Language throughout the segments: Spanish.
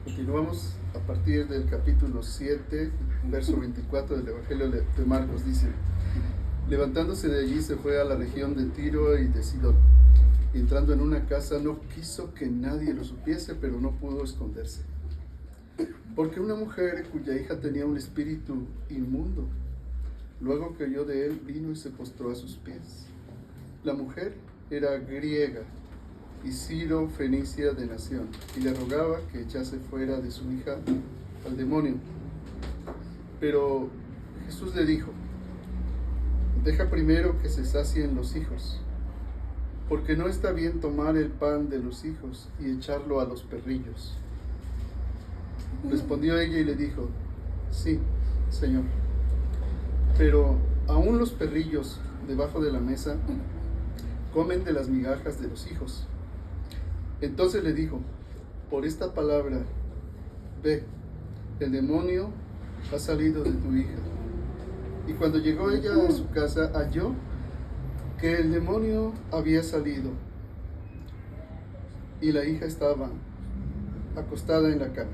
Continuamos a partir del capítulo 7, verso 24 del Evangelio de Marcos. Dice: levantándose de allí se fue a la región de Tiro y de Sidón. Entrando en una casa no quiso que nadie lo supiese, pero no pudo esconderse. Porque una mujer cuya hija tenía un espíritu inmundo, luego que oyó de él, vino y se postró a sus pies. La mujer era griega y Ciro-fenicia de nación, y le rogaba que echase fuera de su hija al demonio. Pero Jesús le dijo: deja primero que se sacien los hijos, porque no está bien tomar el pan de los hijos y echarlo a los perrillos. Respondió ella y le dijo: sí, Señor, pero aún los perrillos debajo de la mesa comen de las migajas de los hijos. Entonces le dijo: por esta palabra, ve, el demonio ha salido de tu hija. Y cuando llegó ella a su casa, halló que el demonio había salido y la hija estaba acostada en la cama.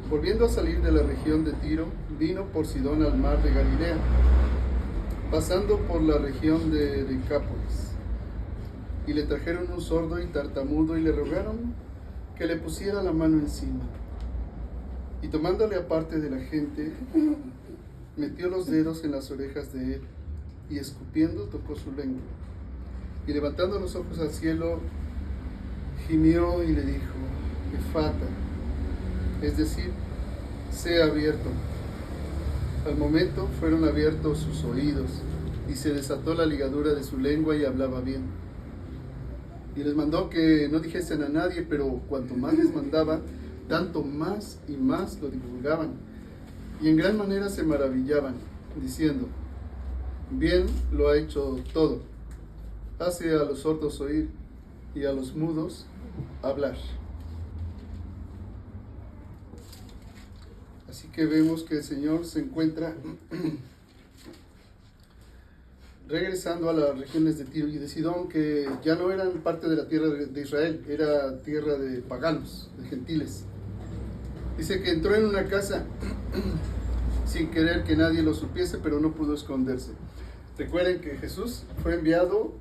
Volviendo a salir de la región de Tiro, vino por Sidón al mar de Galilea, pasando por la región de Decápolis. Y le trajeron un sordo y tartamudo y le rogaron que le pusiera la mano encima. Y tomándole aparte de la gente, metió los dedos en las orejas de él y escupiendo tocó su lengua. Y levantando los ojos al cielo, gimió y le dijo: Efata, es decir, sea abierto. Al momento fueron abiertos sus oídos y se desató la ligadura de su lengua y hablaba bien. Y les mandó que no dijesen a nadie, pero cuanto más les mandaba, tanto más y más lo divulgaban. Y en gran manera se maravillaban, diciendo: bien lo ha hecho todo. Hace a los sordos oír y a los mudos hablar. Así que vemos que el Señor se encuentra regresando a las regiones de Tiro y de Sidón, que ya no eran parte de la tierra de Israel, era tierra de paganos, de gentiles. Dice que entró en una casa sin querer que nadie lo supiese, pero no pudo esconderse. Recuerden que Jesús fue enviado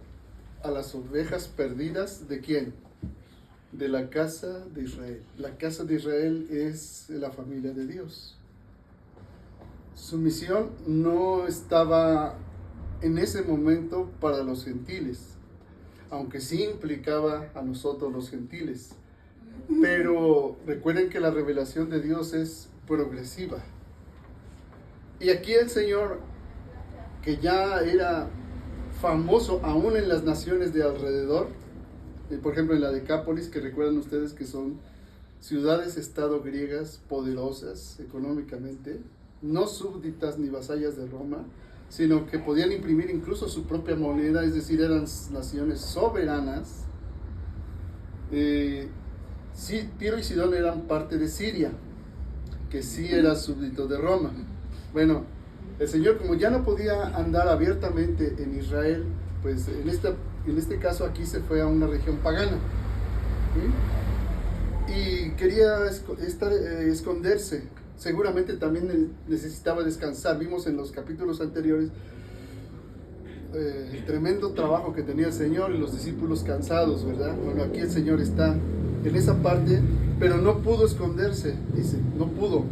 a las ovejas perdidas ¿de quién? De la casa de Israel. La casa de Israel es la familia de Dios. Su misión no estaba en ese momento para los gentiles, aunque sí implicaba a nosotros los gentiles. Pero recuerden que la revelación de Dios es progresiva. Y aquí el Señor, que ya era famoso aún en las naciones de alrededor, por ejemplo en la Decápolis, que recuerdan ustedes que son ciudades-estado griegas poderosas económicamente, no súbditas ni vasallas de Roma, sino que podían imprimir incluso su propia moneda, es decir, eran naciones soberanas. Sí, Tiro y Sidón eran parte de Siria, que sí era súbdito de Roma. Bueno, el Señor, como ya no podía andar abiertamente en Israel, pues en este caso aquí se fue a una región pagana. ¿Sí? Y quería esconderse. Seguramente también necesitaba descansar. Vimos en los capítulos anteriores el tremendo trabajo que tenía el Señor y los discípulos cansados, ¿verdad? Bueno, aquí el Señor está en esa parte, pero no pudo esconderse, dice, no pudo.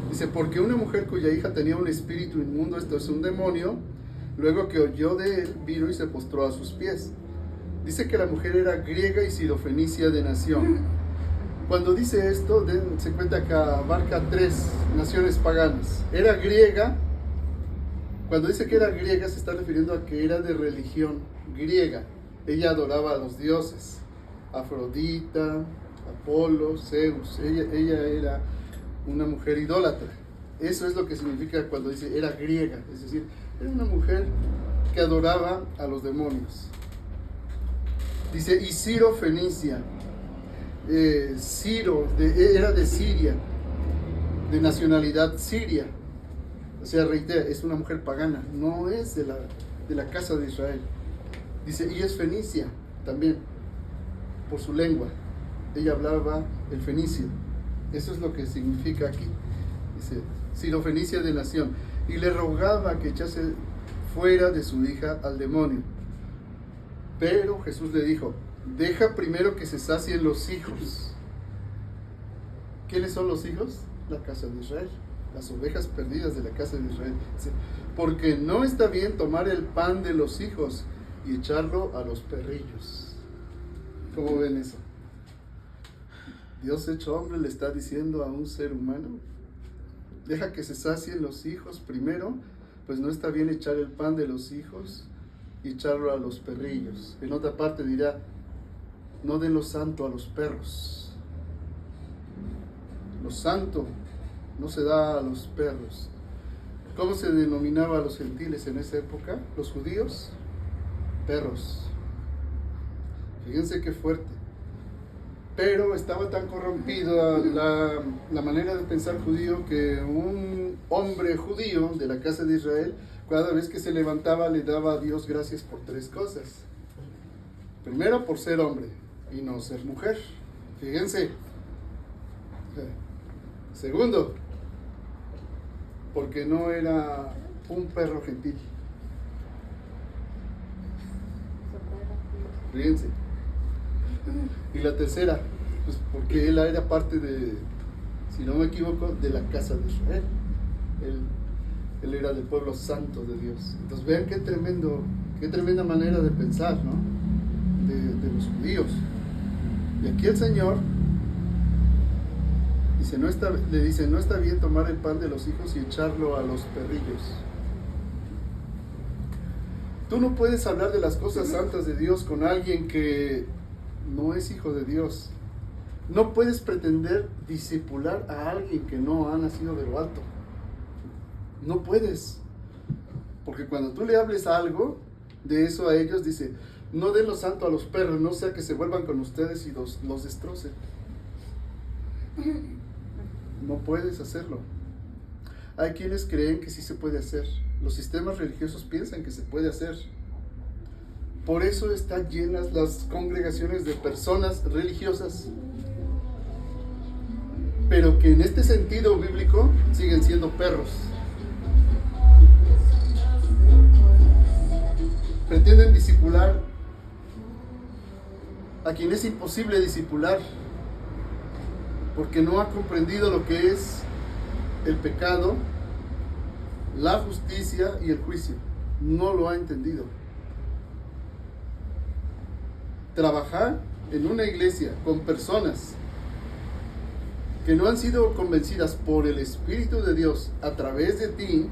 Dice, porque una mujer cuya hija tenía un espíritu inmundo, esto es un demonio, luego que oyó de él, vino y se postró a sus pies. Dice que la mujer era griega y Ciro-fenicia de nación. Cuando dice esto, se cuenta que abarca 3 naciones paganas. Era griega. Cuando dice que era griega, se está refiriendo a que era de religión griega. Ella adoraba a los dioses, Afrodita, Apolo, Zeus. Ella era una mujer idólatra. Eso es lo que significa cuando dice era griega. Es decir, era una mujer que adoraba a los demonios. Dice, y Ciro-fenicia. Ciro era de Siria, de nacionalidad siria. O sea, reitera, es una mujer pagana, no es de la casa de Israel. Dice, y es fenicia también, por su lengua. ella hablaba el fenicio. Eso es lo que significa aquí. Dice, sirofenicia de nación. Y le rogaba que echase fuera de su hija al demonio. Pero Jesús le dijo, deja primero que se sacien los hijos. ¿Quiénes son los hijos? La casa de Israel, las ovejas perdidas de la casa de Israel. Dice, porque no está bien tomar el pan de los hijos y echarlo a los perrillos. ¿Cómo ven eso? Dios hecho hombre le está diciendo a un ser humano, deja que se sacien los hijos primero, pues no está bien echar el pan de los hijos y echarlo a los perrillos. En otra parte dirá, no den lo santo a los perros. Lo santo no se da a los perros. ¿Cómo se denominaba a los gentiles en esa época? Los judíos, perros. Fíjense qué fuerte. Pero estaba tan corrompida la manera de pensar judío que un hombre judío de la casa de Israel, cada vez que se levantaba le daba a Dios gracias por 3 cosas. Primero, por ser hombre y no ser mujer. Fíjense. Segundo, porque no era un perro gentil. Fíjense. Y la tercera, pues porque él era parte de, si no me equivoco, de la casa de Israel. Él era del pueblo santo de Dios. Entonces vean qué tremenda manera de pensar, ¿no? De los judíos. Y aquí el Señor dice, le dice, no está bien tomar el pan de los hijos y echarlo a los perrillos. Tú no puedes hablar de las cosas santas de Dios con alguien que no es hijo de Dios. No puedes pretender discipular a alguien que no ha nacido de lo alto. No puedes. Porque cuando tú le hables algo de eso a ellos, dice, no den lo santo a los perros, no sea que se vuelvan con ustedes y los destrocen. No puedes hacerlo. Hay quienes creen que sí se puede hacer. Los sistemas religiosos piensan que se puede hacer. Por eso están llenas las congregaciones de personas religiosas, pero que en este sentido bíblico siguen siendo perros. Pretenden discipular a quien es imposible discipular, porque no ha comprendido lo que es el pecado, la justicia y el juicio. No lo ha entendido. Trabajar en una iglesia con personas que no han sido convencidas por el Espíritu de Dios a través de ti,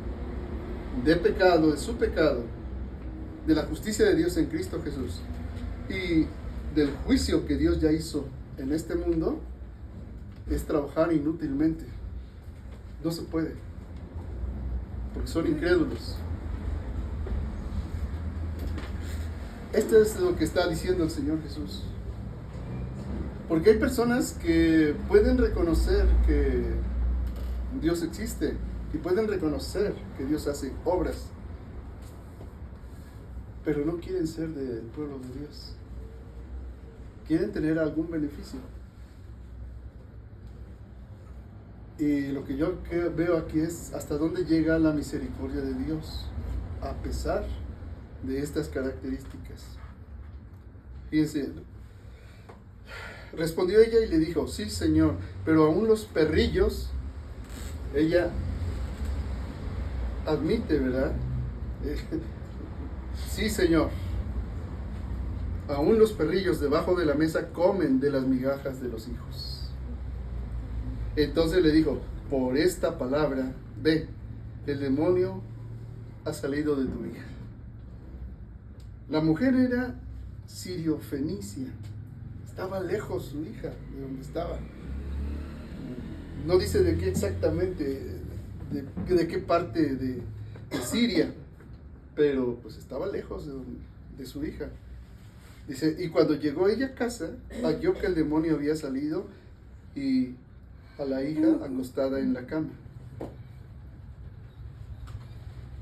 de pecado, de su pecado, de la justicia de Dios en Cristo Jesús y del juicio que Dios ya hizo en este mundo, es trabajar inútilmente. No se puede, porque son incrédulos. Esto es lo que está diciendo el Señor Jesús. Porque hay personas que pueden reconocer que Dios existe y pueden reconocer que Dios hace obras, pero no quieren ser del pueblo de Dios. Quieren tener algún beneficio. Y lo que yo veo aquí es hasta dónde llega la misericordia de Dios, a pesar de estas características. Fíjense, respondió ella y le dijo, sí, Señor, pero aún los perrillos, ella admite, ¿verdad? Sí, Señor, aún los perrillos debajo de la mesa comen de las migajas de los hijos. Entonces le dijo, por esta palabra, ve, el demonio ha salido de tu hija. La mujer era siriofenicia, estaba lejos su hija de donde estaba. No dice de qué exactamente, de qué parte de Siria, pero pues estaba lejos de su hija. Dice, y cuando llegó ella a casa, halló que el demonio había salido y a la hija acostada en la cama.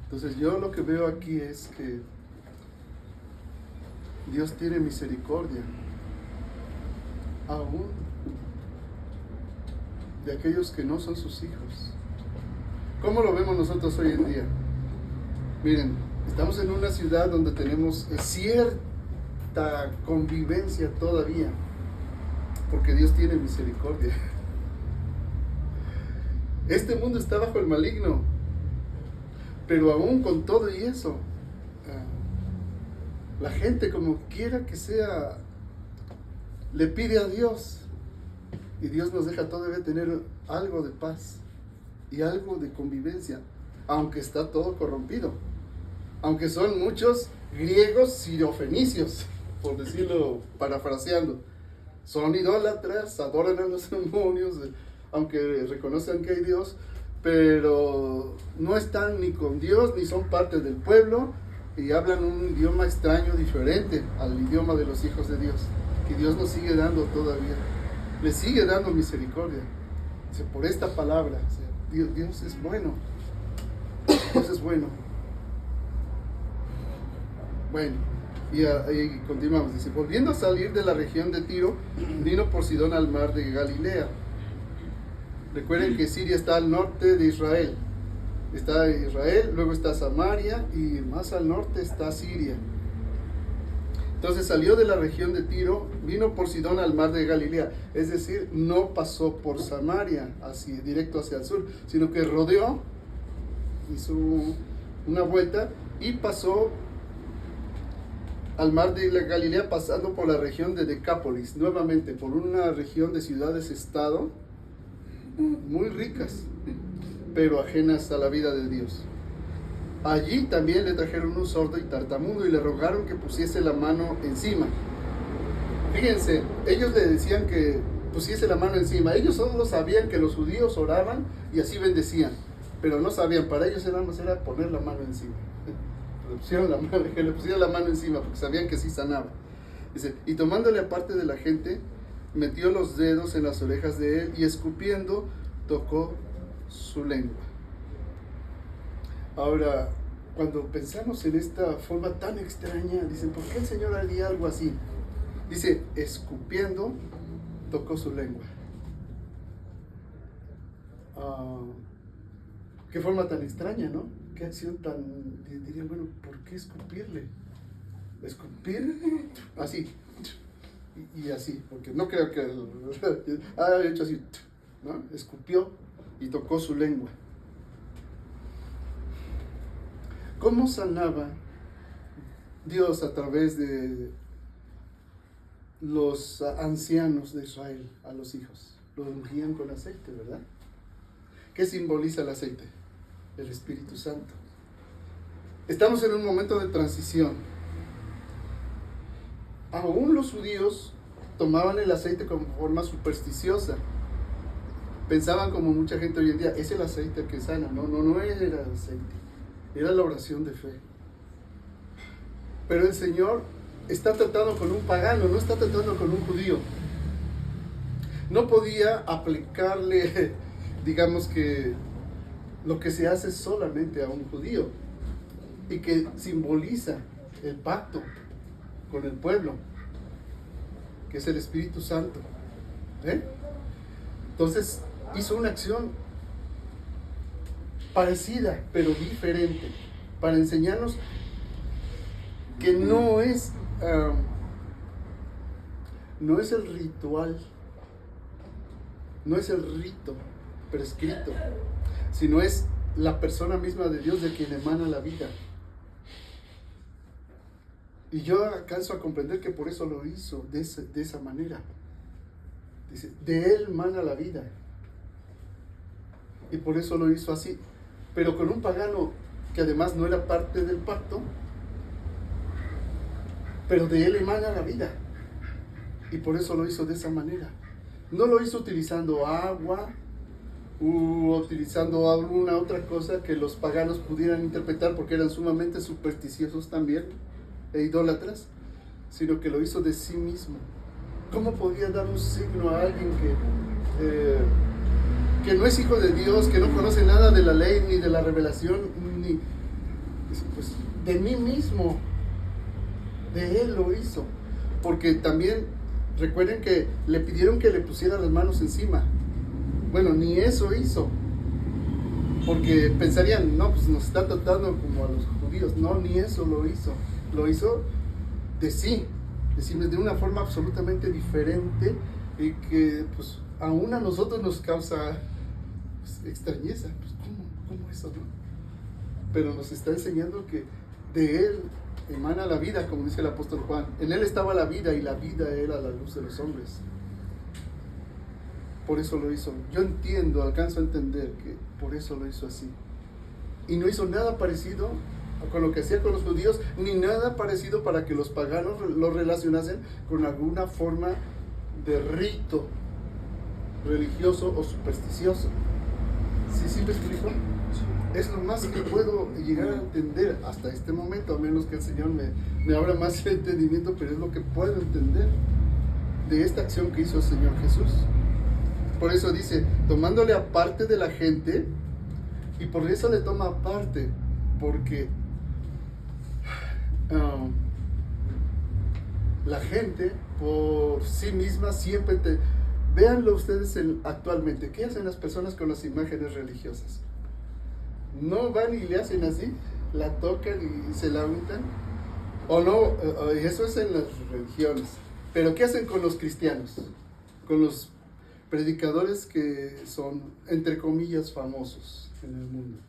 Entonces yo lo que veo aquí es que Dios tiene misericordia aún de aquellos que no son sus hijos. ¿Cómo lo vemos nosotros hoy en día? Miren, estamos en una ciudad donde tenemos cierta convivencia todavía, porque Dios tiene misericordia. Este mundo está bajo el maligno, pero aún con todo y eso, la gente, como quiera que sea, le pide a Dios, y Dios nos deja todavía tener algo de paz y algo de convivencia, aunque está todo corrompido, aunque son muchos griegos sirofenicios, por decirlo parafraseando, son idólatras, adoran a los demonios, aunque reconocen que hay Dios, pero no están ni con Dios, ni son parte del pueblo, y hablan un idioma extraño, diferente al idioma de los hijos de Dios, que Dios nos sigue dando todavía, le sigue dando misericordia. O sea, por esta palabra, o sea, Dios es bueno, Dios es bueno. Bueno, y continuamos, dice, volviendo a salir de la región de Tiro, vino por Sidón al mar de Galilea. Recuerden que Siria está al norte de Israel. Está Israel, luego está Samaria y más al norte está Siria. Entonces salió de la región de Tiro, vino por Sidón al mar de Galilea. Es decir, no pasó por Samaria, así, directo hacia el sur, sino que rodeó, hizo una vuelta y pasó al mar de la Galilea, pasando por la región de Decápolis, nuevamente por una región de ciudades-estado muy ricas, pero ajenas a la vida de Dios. Allí también le trajeron un sordo y tartamudo y le rogaron que pusiese la mano encima. Fíjense, ellos le decían que pusiese la mano encima. Ellos solo sabían que los judíos oraban y así bendecían, pero no sabían, para ellos era poner la mano encima. Que le pusiera la mano encima porque sabían que sí sanaba. Dice, y tomándole aparte de la gente, metió los dedos en las orejas de él y escupiendo tocó su lengua. Ahora, cuando pensamos en esta forma tan extraña, dicen, ¿por qué el Señor haría algo así? Dice, escupiendo tocó su lengua. Qué forma tan extraña, ¿no? Qué acción tan... Dirían, bueno, ¿por qué escupirle? Escupir así. Y así, porque no creo que haya hecho así, ¿no? Escupió y tocó su lengua. ¿Cómo sanaba Dios a través de los ancianos de Israel a los hijos? Los ungían con aceite, ¿verdad? ¿Qué simboliza el aceite? El Espíritu Santo. Estamos en un momento de transición. Aún los judíos tomaban el aceite como forma supersticiosa. Pensaban, como mucha gente hoy en día, es el aceite que sana. No era el aceite, era la oración de fe. Pero el Señor está tratando con un pagano, no está tratando con un judío. No podía aplicarle, digamos que, lo que se hace solamente a un judío y que simboliza el pacto con el pueblo, que es el Espíritu Santo. Entonces hizo una acción parecida pero diferente para enseñarnos que no es el ritual, no es el rito prescrito, sino es la persona misma de Dios de quien emana la vida. Y yo alcanzo a comprender que por eso lo hizo de esa manera. Dice, de él mana la vida. Y por eso lo hizo así. Pero con un pagano que además no era parte del pacto, pero de él emana la vida. Y por eso lo hizo de esa manera. No lo hizo utilizando agua u utilizando alguna otra cosa que los paganos pudieran interpretar, porque eran sumamente supersticiosos también e idólatras, sino que lo hizo de sí mismo. ¿Cómo podría dar un signo a alguien que no es hijo de Dios, que no conoce nada de la ley ni de la revelación, ni pues de mí mismo? De él lo hizo, porque también Recuerden que le pidieron que le pusiera las manos encima. Bueno, ni eso hizo. Porque pensarían, no, pues nos está tratando como a los judíos. No, ni eso lo hizo. Lo hizo de sí, de una forma absolutamente diferente y que pues aún a nosotros nos causa pues, extrañeza. Pues, ¿cómo eso, no? Pero nos está enseñando que de Él emana la vida, como dice el apóstol Juan. En Él estaba la vida y la vida era la luz de los hombres. Por eso lo hizo. Yo entiendo, alcanzo a entender que por eso lo hizo así. Y no hizo nada parecido con lo que hacía con los judíos, ni nada parecido para que los paganos lo relacionasen con alguna forma de rito religioso o supersticioso. ¿Sí me explico? Es lo más que puedo llegar a entender hasta este momento, a menos que el Señor me abra más el entendimiento, pero es lo que puedo entender de esta acción que hizo el Señor Jesús. Por eso dice, tomándole aparte de la gente, y por eso le toma aparte, porque la gente por sí misma siempre véanlo ustedes actualmente, ¿qué hacen las personas con las imágenes religiosas? No van y le hacen así, la tocan y se la untan, o no, eso es en las religiones, pero ¿qué hacen con los cristianos? Con los predicadores que son, entre comillas, famosos en el mundo,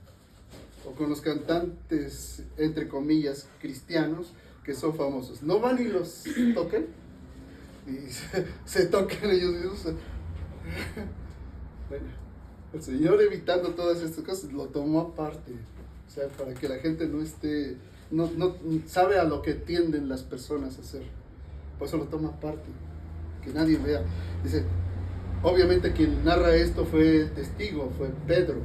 o con los cantantes, entre comillas, cristianos que son famosos. No van y los tocan, y se tocan ellos mismos. Bueno, el Señor, evitando todas estas cosas, lo tomó aparte, o sea, para que la gente no esté, no sabe a lo que tienden las personas a hacer. Por eso lo toma aparte, que nadie vea. Dice, obviamente quien narra esto fue el testigo, fue Pedro,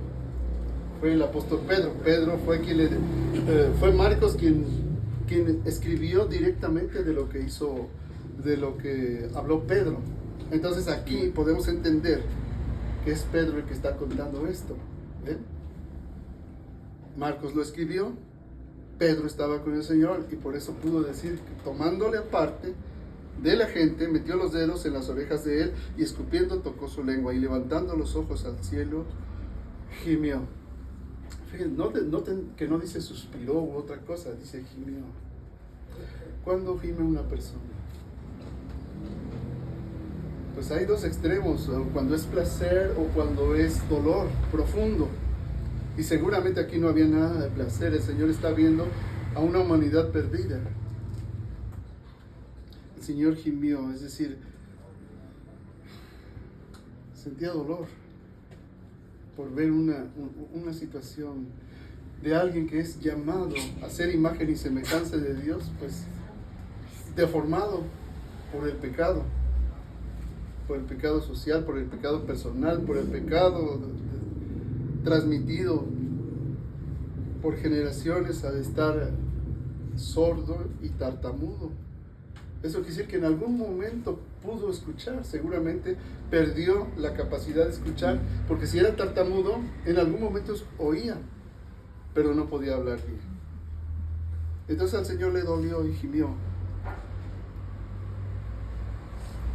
fue el apóstol Pedro. Pedro fue fue Marcos quien escribió directamente de lo que hizo, de lo que habló Pedro. Entonces aquí podemos entender que es Pedro el que está contando esto. ¿Ven? Marcos lo escribió, Pedro estaba con el Señor y por eso pudo decir que tomándole aparte de la gente, metió los dedos en las orejas de él y escupiendo tocó su lengua y levantando los ojos al cielo gimió. Fíjense, que no dice suspiró u otra cosa, dice gimió. ¿Cuándo gime una persona? Pues hay dos extremos, cuando es placer o cuando es dolor profundo. Y seguramente aquí no había nada de placer, el Señor está viendo a una humanidad perdida. El Señor gimió, es decir, sentía dolor por ver una situación de alguien que es llamado a ser imagen y semejanza de Dios, pues deformado por el pecado social, por el pecado personal, por el pecado transmitido por generaciones al estar sordo y tartamudo. Eso quiere decir que en algún momento pudo escuchar, seguramente perdió la capacidad de escuchar, porque si era tartamudo, en algún momento oía, pero no podía hablar bien. Entonces al Señor le dolió y gimió.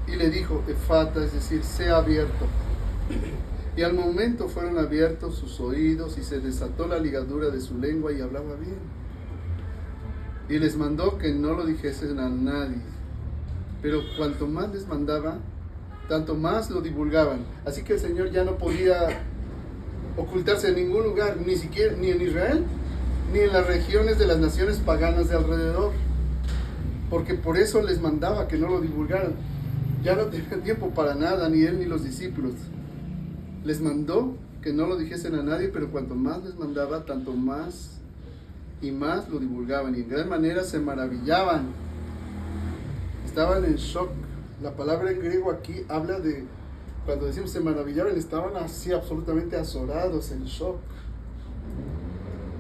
Y le dijo, efata, es decir, sea abierto. Y al momento fueron abiertos sus oídos y se desató la ligadura de su lengua y hablaba bien. Y les mandó que no lo dijesen a nadie. Pero cuanto más les mandaba, tanto más lo divulgaban. Así que el Señor ya no podía ocultarse en ningún lugar, ni siquiera ni en Israel, ni en las regiones de las naciones paganas de alrededor. Porque por eso les mandaba que no lo divulgaran. Ya no tenían tiempo para nada, ni él ni los discípulos. Les mandó que no lo dijesen a nadie, pero cuanto más les mandaba, tanto más y más lo divulgaban. Y en gran manera se maravillaban. Estaban en shock. La palabra en griego aquí habla de, cuando decimos se maravillaban, estaban así absolutamente azorados, en shock.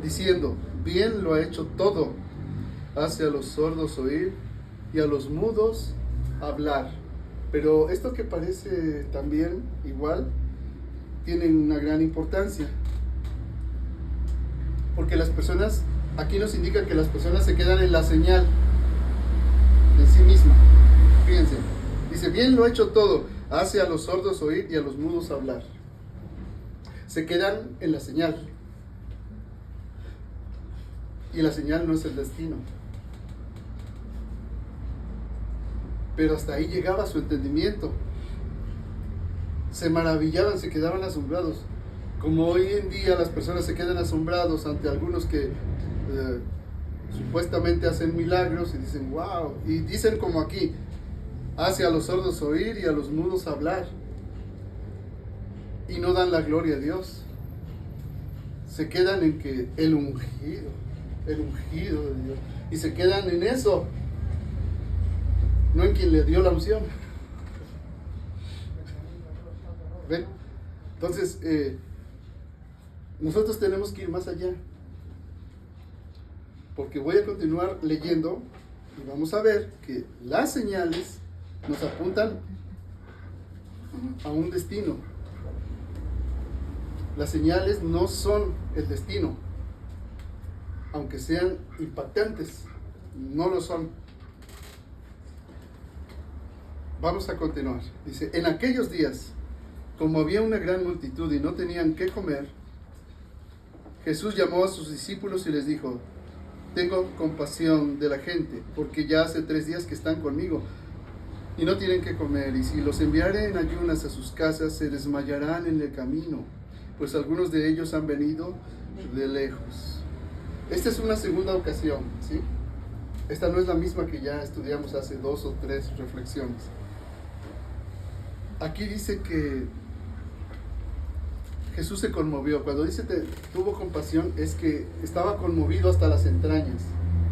Diciendo, bien lo ha hecho todo. Hace a los sordos oír y a los mudos hablar. Pero esto que parece también igual, tiene una gran importancia. Porque las personas, aquí nos indica que las personas se quedan en la señal en sí misma. Fíjense, Dice, bien lo ha hecho todo, hace a los sordos oír y a los mudos hablar. Se quedan en la señal. Y la señal no es el destino. Pero hasta ahí llegaba su entendimiento. Se maravillaban, se quedaban asombrados. Como hoy en día las personas se quedan asombrados ante algunos que supuestamente hacen milagros y dicen, wow. Y dicen como aquí, hace a los sordos oír y a los mudos hablar. Y no dan la gloria a Dios. Se quedan en que el ungido de Dios. Y se quedan en eso. No en quien le dio la unción. ¿Ven? Entonces, nosotros tenemos que ir más allá. Porque voy a continuar leyendo y vamos a ver que las señales nos apuntan a un destino. Las señales no son el destino, aunque sean impactantes, no lo son. Vamos a continuar. Dice, en aquellos días, como había una gran multitud y no tenían qué comer, Jesús llamó a sus discípulos y les dijo, tengo compasión de la gente, porque ya hace 3 días que están conmigo y no tienen qué comer, y si los enviare en ayunas a sus casas, se desmayarán en el camino, pues algunos de ellos han venido de lejos. Esta es una segunda ocasión, ¿sí? Esta no es la misma que ya estudiamos hace 2 o 3 reflexiones. Aquí dice que Jesús se conmovió. Cuando dice que tuvo compasión, es que estaba conmovido hasta las entrañas.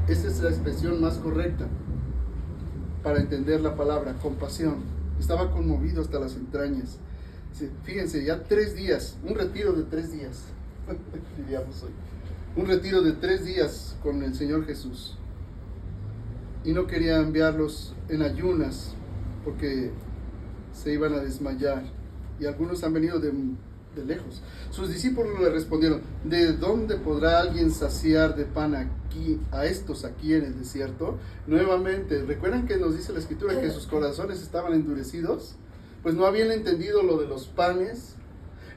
Esa es la expresión más correcta para entender la palabra, compasión. Estaba conmovido hasta las entrañas. Fíjense, ya 3 días, un retiro de 3 días, diríamos hoy. Un retiro de 3 días con el Señor Jesús. Y no quería enviarlos en ayunas porque se iban a desmayar. Y algunos han venido de lejos. Sus discípulos le respondieron, ¿de dónde podrá alguien saciar de pan a estos aquí en el desierto? Nuevamente, ¿recuerdan que nos dice la Escritura que sus corazones estaban endurecidos? Pues no habían entendido lo de los panes,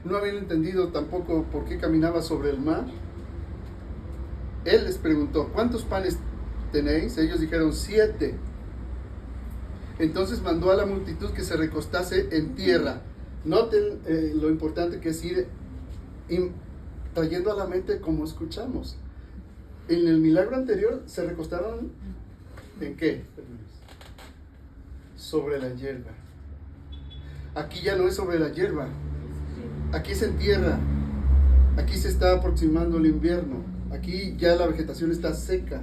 no habían entendido tampoco por qué caminaba sobre el mar. Él les preguntó, ¿cuántos panes tenéis? Ellos dijeron, 7. Entonces mandó a la multitud que se recostase en tierra. Noten lo importante que es ir trayendo a la mente como escuchamos. En el milagro anterior se recostaron ¿en qué? Sobre la hierba. Aquí ya no es sobre la hierba. Aquí es en tierra. Aquí se está aproximando el invierno. Aquí ya la vegetación está seca.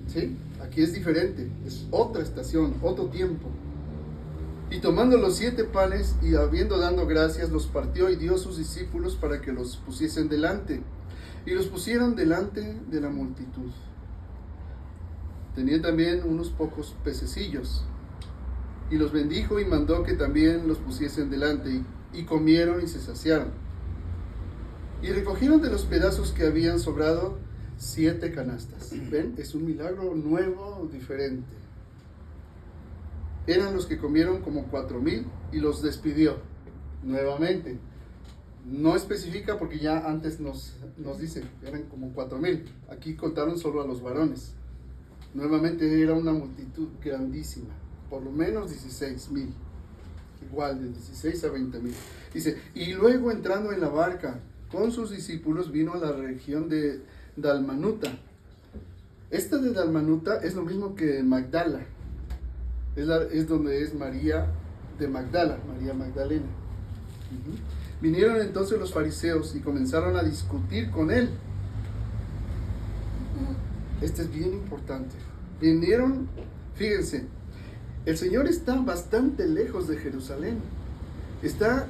¿Sí? Aquí es diferente. Es otra estación, otro tiempo. Y tomando los 7 panes y habiendo dado gracias, los partió y dio a sus discípulos para que los pusiesen delante. Y los pusieron delante de la multitud. Tenía también unos pocos pececillos. Y los bendijo y mandó que también los pusiesen delante. Y comieron y se saciaron. Y recogieron de los pedazos que habían sobrado 7 canastas. ¿Ven? Es un milagro nuevo, diferente. Eran los que comieron como 4,000 y los despidió nuevamente. No especifica porque ya antes nos dice, eran como 4,000. Aquí contaron solo a los varones. Nuevamente era una multitud grandísima, por lo menos 16,000. Igual de 16 a 20,000. Dice, y luego entrando en la barca con sus discípulos vino a la región de Dalmanuta. Esta de Dalmanuta es lo mismo que Magdala. Es donde es María de Magdala, María Magdalena. Vinieron entonces los fariseos y comenzaron a discutir con él. Este es bien importante. Vinieron, fíjense, el Señor está bastante lejos de Jerusalén. Está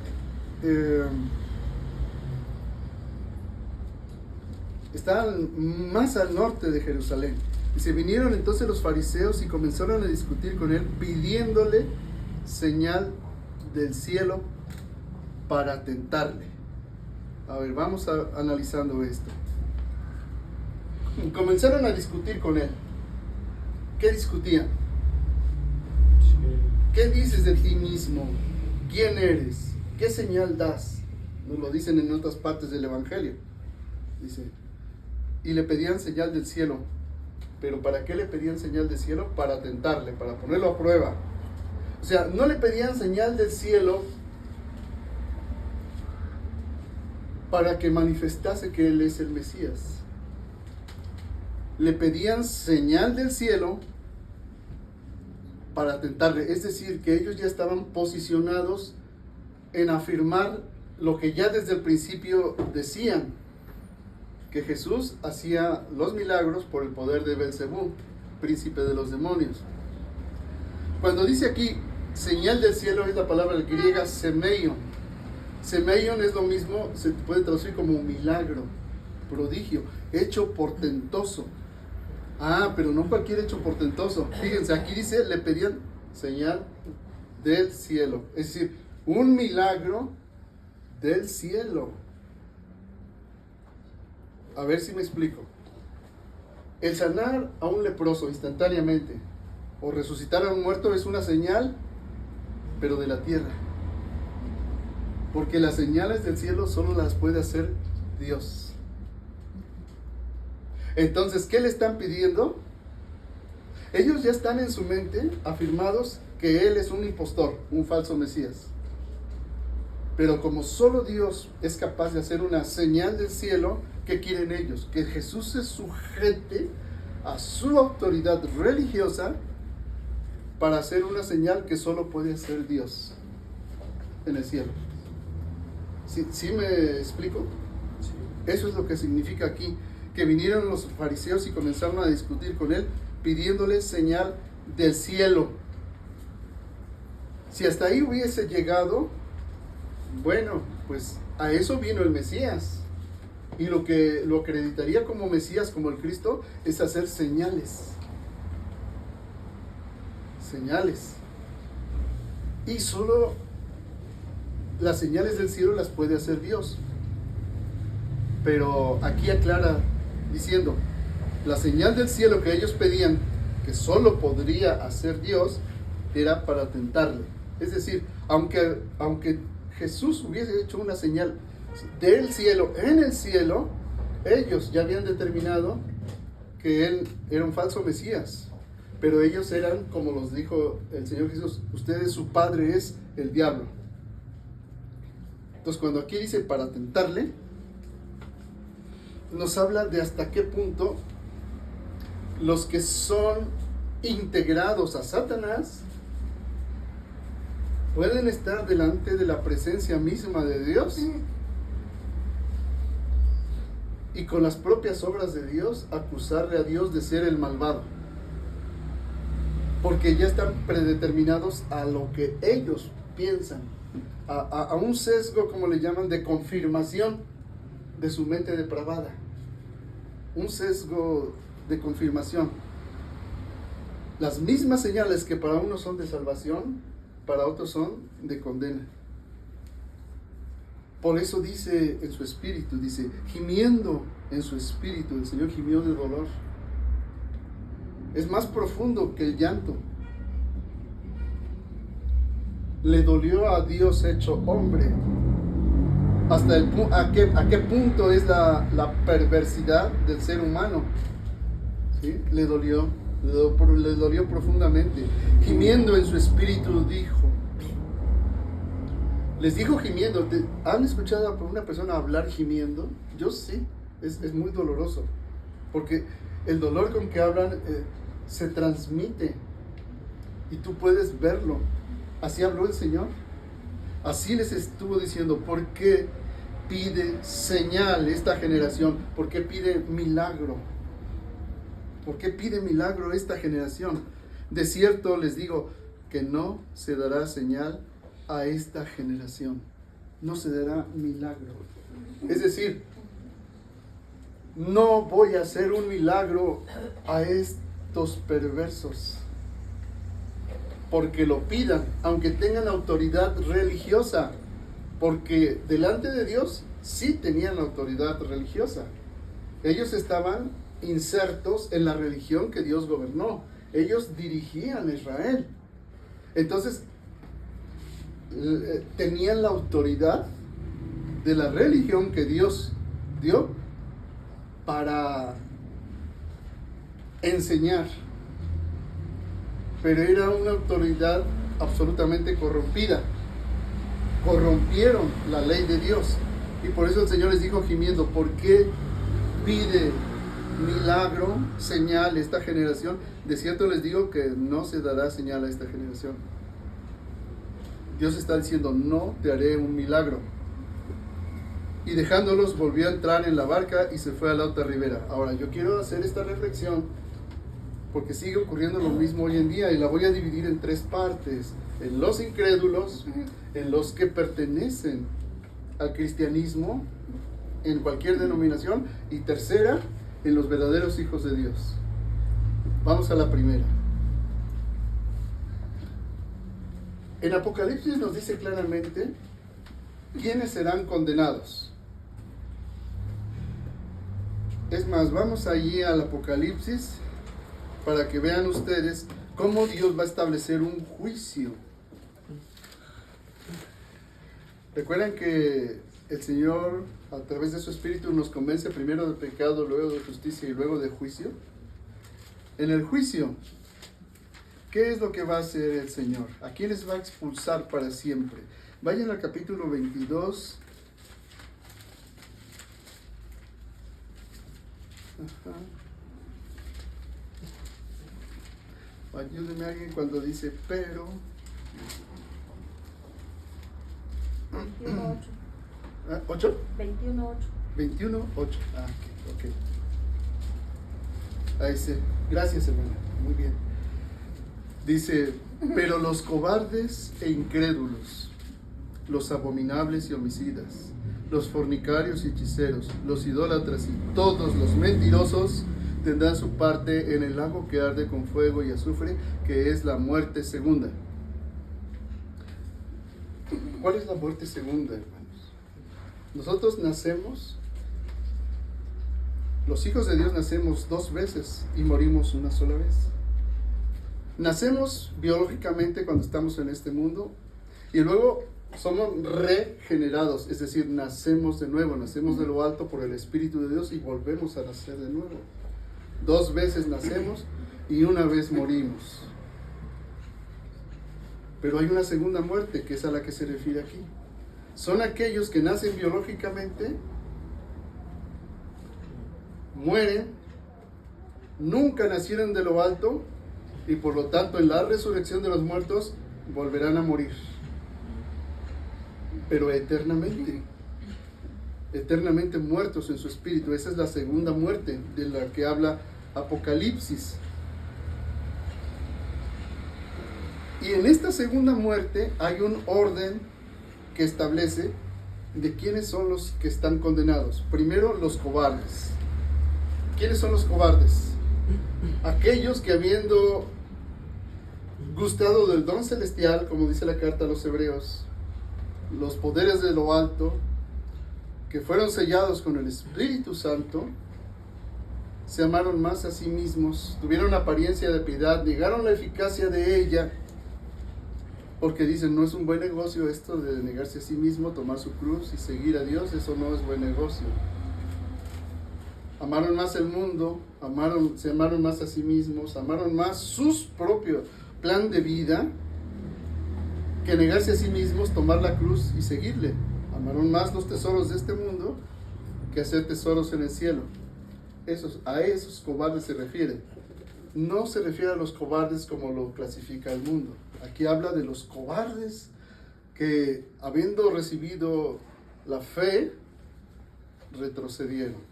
más al norte de Jerusalén. Y se vinieron entonces los fariseos y comenzaron a discutir con él, pidiéndole señal del cielo para tentarle. A ver, vamos analizando esto. Comenzaron a discutir con él. ¿Qué discutían? ¿qué dices de ti mismo? ¿Quién eres? ¿Qué señal das? Nos lo dicen en otras partes del Evangelio. Dice, y le pedían señal del cielo. ¿Pero para qué le pedían señal del cielo? Para tentarle, para ponerlo a prueba. O sea, no le pedían señal del cielo para que manifestase que Él es el Mesías. Le pedían señal del cielo para tentarle. Es decir, que ellos ya estaban posicionados en afirmar lo que ya desde el principio decían, que Jesús hacía los milagros por el poder de Belcebú, príncipe de los demonios. Cuando dice aquí señal del cielo, es la palabra griega semeion. Semeion es lo mismo, se puede traducir como milagro, prodigio, hecho portentoso. Ah, pero no cualquier hecho portentoso. Fíjense, aquí dice, le pedían señal del cielo. Es decir, un milagro del cielo. A ver si me explico. El sanar a un leproso instantáneamente o resucitar a un muerto es una señal, pero de la tierra. Porque las señales del cielo solo las puede hacer Dios. Entonces, ¿qué le están pidiendo? Ellos ya están en su mente afirmados que Él es un impostor, un falso Mesías. Pero como solo Dios es capaz de hacer una señal del cielo, ¿qué quieren ellos? Que Jesús se sujete a su autoridad religiosa para hacer una señal que solo puede hacer Dios en el cielo. ¿Sí me explico? Sí. Eso es lo que significa aquí, que vinieron los fariseos y comenzaron a discutir con Él, pidiéndole señal del cielo. Si hasta ahí hubiese llegado, bueno, pues a eso vino el Mesías. Y lo que lo acreditaría como Mesías, como el Cristo, es hacer señales. Señales. Y solo las señales del cielo las puede hacer Dios. Pero aquí aclara diciendo, la señal del cielo que ellos pedían, que solo podría hacer Dios, era para tentarle. Es decir, aunque Jesús hubiese hecho una señal del cielo, en el cielo, ellos ya habían determinado que Él era un falso Mesías. Pero ellos eran, como los dijo el Señor Jesús, ustedes, su padre es el diablo. Entonces, cuando aquí dice para tentarle, nos habla de hasta qué punto los que son integrados a Satanás pueden estar delante de la presencia misma de Dios y con las propias obras de Dios acusarle a Dios de ser el malvado, porque ya están predeterminados a lo que ellos piensan, a un sesgo, como le llaman, de confirmación de su mente depravada. Un sesgo de confirmación. Las mismas señales que para unos son de salvación, para otros son de condena. Por eso dice en su espíritu, dice, gimiendo en su espíritu, el Señor gimió de dolor. Es más profundo que el llanto. Le dolió a Dios hecho hombre. Hasta a qué punto es la perversidad del ser humano. ¿Sí? Le dolió profundamente. Gimiendo en su espíritu dijo. Les dijo gimiendo. ¿Han escuchado a una persona hablar gimiendo? Yo sí. Es muy doloroso. Porque el dolor con que hablan se transmite. Y tú puedes verlo. Así habló el Señor. Así les estuvo diciendo, ¿por qué pide señal esta generación? ¿Por qué pide milagro? ¿Por qué pide milagro esta generación? De cierto les digo que no se dará señal a esta generación. No se dará milagro. Es decir, no voy a hacer un milagro a estos perversos. Porque lo pidan, aunque tengan autoridad religiosa, porque delante de Dios sí tenían autoridad religiosa. Ellos estaban insertos en la religión que Dios gobernó. Ellos dirigían a Israel. Entonces, tenían la autoridad de la religión que Dios dio para enseñar, pero era una autoridad absolutamente corrompida. Corrompieron la ley de Dios, y por eso el Señor les dijo gimiendo: ¿por qué pide milagro, señal esta generación? De cierto les digo que no se dará señal a esta generación. Dios está diciendo: no te haré un milagro. Y dejándolos, volvió a entrar en la barca y se fue a la otra ribera. Ahora, yo quiero hacer esta reflexión porque sigue ocurriendo lo mismo hoy en día, y la voy a dividir en tres partes: en los incrédulos, en los que pertenecen al cristianismo en cualquier denominación, y tercera, en los verdaderos hijos de Dios. Vamos a la primera. En Apocalipsis nos dice claramente quiénes serán condenados. Es más, vamos allí al Apocalipsis para que vean ustedes cómo Dios va a establecer un juicio. Recuerdan que el Señor, a través de su Espíritu, nos convence primero de pecado, luego de justicia y luego de juicio. En el juicio, ¿qué es lo que va a hacer el Señor? ¿A quiénes va a expulsar para siempre? Vayan al capítulo 22. Ayúdeme a alguien cuando dice pero. 21.8. ¿8? 21.8. 21.8. Ok. Ahí sí. Gracias, hermana. Muy bien. Dice: pero los cobardes e incrédulos, los abominables y homicidas, los fornicarios y hechiceros, los idólatras y todos los mentirosos tendrán su parte en el lago que arde con fuego y azufre, que es la muerte segunda. ¿Cuál es la muerte segunda, hermanos? Nosotros nacemos, los hijos de Dios nacemos dos veces y morimos una sola vez. Nacemos biológicamente cuando estamos en este mundo, y luego somos regenerados, es decir, nacemos de nuevo, nacemos de lo alto por el Espíritu de Dios y volvemos a nacer de nuevo. Dos veces nacemos y una vez morimos. Pero hay una segunda muerte, que es a la que se refiere aquí. Son aquellos que nacen biológicamente, mueren, nunca nacieron de lo alto, y por lo tanto en la resurrección de los muertos volverán a morir. Pero eternamente muertos en su espíritu. Esa es la segunda muerte de la que habla Apocalipsis. Y en esta segunda muerte hay un orden que establece de quiénes son los que están condenados. Primero, los cobardes. ¿Quiénes son los cobardes? Aquellos que, habiendo gustado del don celestial, como dice la carta a los Hebreos, los poderes de lo alto, que fueron sellados con el Espíritu Santo, se amaron más a sí mismos, tuvieron apariencia de piedad, negaron la eficacia de ella, porque dicen: no es un buen negocio esto de negarse a sí mismo, tomar su cruz y seguir a Dios, eso no es buen negocio. Amaron más el mundo, se amaron más a sí mismos, amaron más sus propios plan de vida, que negarse a sí mismos, tomar la cruz y seguirle. Amaron más los tesoros de este mundo que hacer tesoros en el cielo. A esos cobardes se refiere. No se refiere a los cobardes como lo clasifica el mundo. Aquí habla de los cobardes que, habiendo recibido la fe, retrocedieron.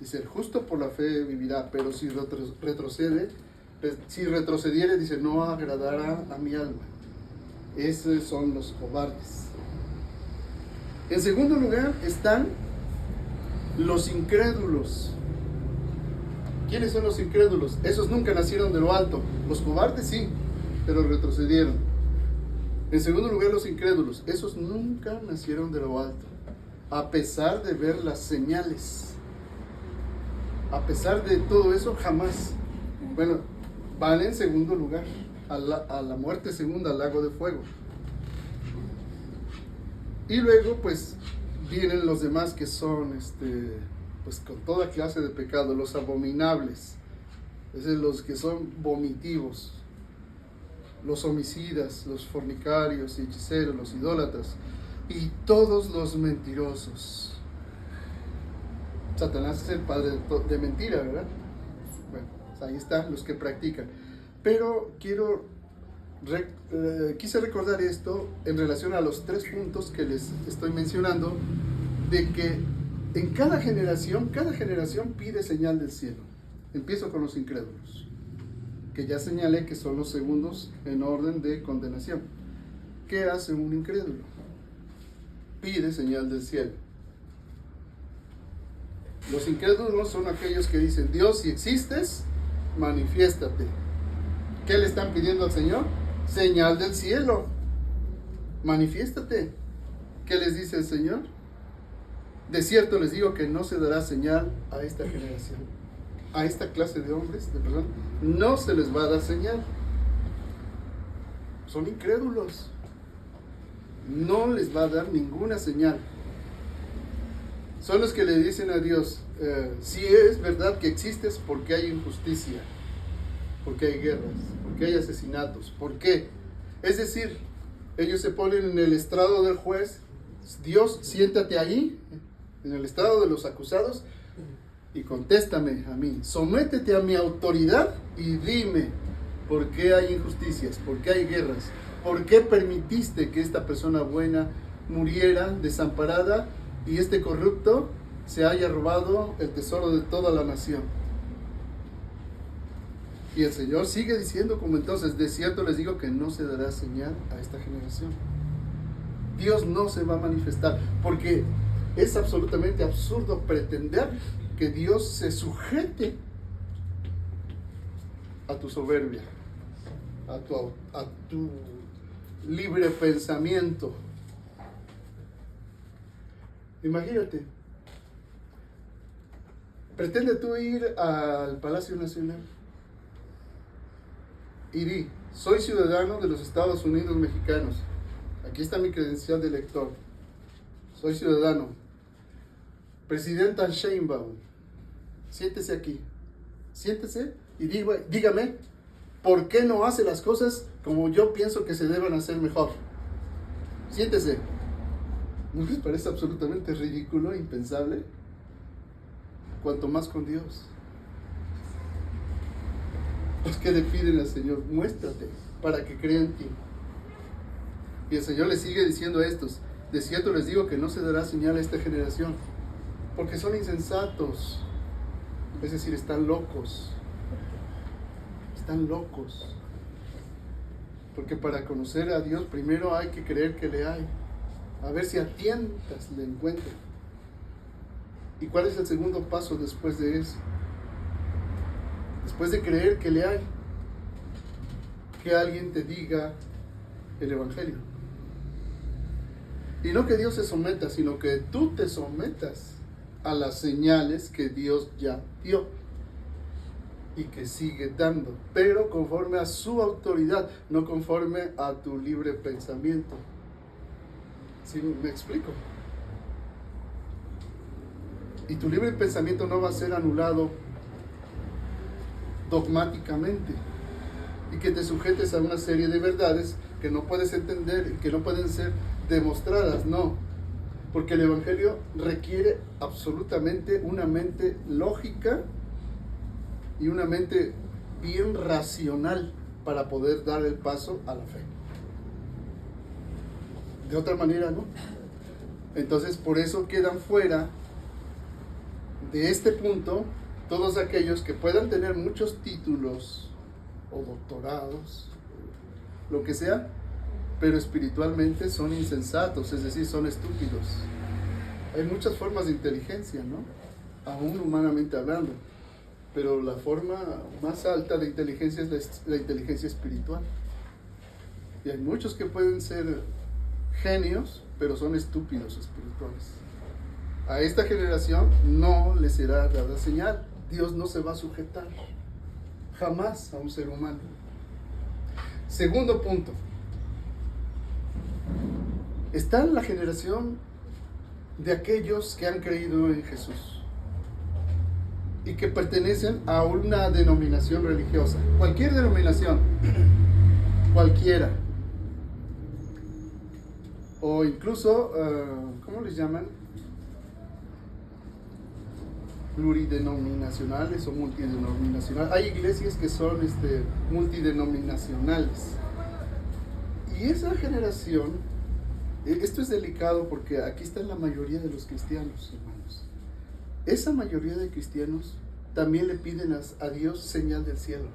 Dice: el justo por la fe vivirá, pero si retrocediere, dice, no agradará a mi alma. Esos son los cobardes. En segundo lugar están los incrédulos. ¿Quiénes son los incrédulos? Esos nunca nacieron de lo alto. Los cobardes sí, pero retrocedieron. En segundo lugar, los incrédulos. Esos nunca nacieron de lo alto, a pesar de ver las señales. A pesar de todo eso, jamás. Bueno, van en segundo lugar. a la muerte segunda, al lago de fuego. Y luego pues vienen los demás que son pues con toda clase de pecado, los abominables, es decir, los que son vomitivos, los homicidas, los fornicarios y hechiceros, los idólatras y todos los mentirosos. Satanás es el padre de mentira, ¿verdad? Bueno, ahí están los que practican. Pero quise recordar esto en relación a los 3 puntos que les estoy mencionando, de que en cada generación pide señal del cielo. Empiezo con los incrédulos, que ya señalé que son los segundos en orden de condenación. ¿Qué hace un incrédulo? Pide señal del cielo. Los incrédulos son aquellos que dicen: Dios, si existes, manifiéstate. ¿Qué le están pidiendo al Señor? Señal del cielo. Manifiéstate. ¿Qué les dice el Señor? De cierto les digo que no se dará señal a esta generación. A esta clase de hombres, de perdón, no se les va a dar señal. Son incrédulos. No les va a dar ninguna señal. Son los que le dicen a Dios: si es verdad que existes, ¿por qué hay injusticia? ¿Por qué hay guerras? ¿Por qué hay asesinatos? ¿Por qué? Es decir, ellos se ponen en el estrado del juez. Dios, siéntate ahí, en el estrado de los acusados, y contéstame a mí. Sométete a mi autoridad y dime por qué hay injusticias, por qué hay guerras, por qué permitiste que esta persona buena muriera desamparada y este corrupto se haya robado el tesoro de toda la nación. Y el Señor sigue diciendo como entonces: de cierto les digo que no se dará señal a esta generación. Dios no se va a manifestar, porque es absolutamente absurdo pretender que Dios se sujete a tu soberbia, a tu libre pensamiento. Imagínate, pretende tú ir al Palacio Nacional y di: soy ciudadano de los Estados Unidos mexicanos, aquí está mi credencial de elector, soy ciudadano. Presidenta Sheinbaum, siéntese aquí, siéntese y dígame por qué no hace las cosas como yo pienso que se deben hacer mejor. Siéntese. ¿No les parece absolutamente ridículo e impensable? Cuanto más con Dios. Los que le piden al Señor: muéstrate para que crea en ti. Y el Señor les sigue diciendo a estos: de cierto les digo que no se dará señal a esta generación, porque son insensatos. Es decir, están locos. Están locos. Porque para conocer a Dios primero hay que creer que le hay. A ver si a tientas le encuentran. ¿Y cuál es el segundo paso después de eso? Después de creer que le hay, que alguien te diga el Evangelio. Y no que Dios se someta, sino que tú te sometas a las señales que Dios ya dio y que sigue dando, pero conforme a su autoridad, no conforme a tu libre pensamiento. ¿Sí me explico? Y tu libre pensamiento no va a ser anulado dogmáticamente, y que te sujetes a una serie de verdades que no puedes entender y que no pueden ser demostradas, no, porque el Evangelio requiere absolutamente una mente lógica y una mente bien racional para poder dar el paso a la fe. De otra manera, ¿no? Entonces, por eso quedan fuera de este punto todos aquellos que puedan tener muchos títulos o doctorados, lo que sea, pero espiritualmente son insensatos, es decir, son estúpidos. Hay muchas formas de inteligencia, ¿no? Aún humanamente hablando, pero la forma más alta de inteligencia es la inteligencia espiritual. Y hay muchos que pueden ser genios, pero son estúpidos espirituales. A esta generación no le será dada señal. Dios no se va a sujetar jamás a un ser humano. Segundo punto. Está en la generación de aquellos que han creído en Jesús y que pertenecen a una denominación religiosa. Cualquier denominación, cualquiera. O incluso, ¿cómo les llaman? Pluridenominacionales o multidenominacionales. Hay iglesias que son multidenominacionales. Y esa generación, esto es delicado porque aquí está la mayoría de los cristianos, hermanos. Esa mayoría de cristianos también le piden a Dios señal del cielo.